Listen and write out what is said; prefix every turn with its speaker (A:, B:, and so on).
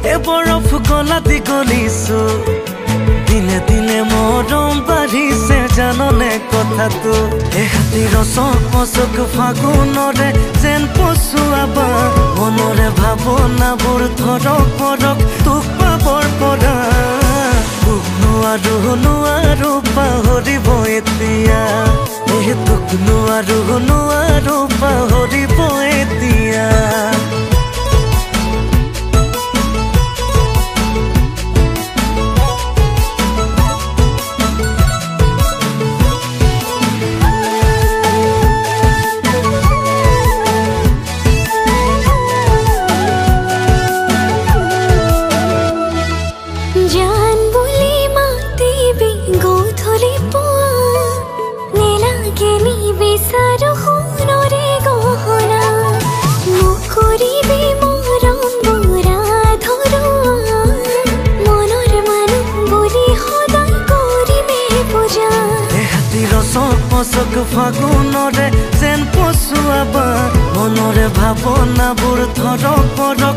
A: এ বৰফ গলা দি গলিছো দিনে দিনে মৰম বাঢ়িছে জাননে কথাটো এ হাতীৰ চক ফাগুনৰে যেন পচুৱাবা মনৰে ভাৱনাবোৰ ধৰক পৰক তোক পাবৰ পৰা নোৱাৰো পাহৰিব এতিয়া তোক নোৱাৰো পাহৰিব এতিয়া চক ফাগুনৰে যেন পচুৱাবা মনৰে ভাৱনাবোৰ ধৰক পৰক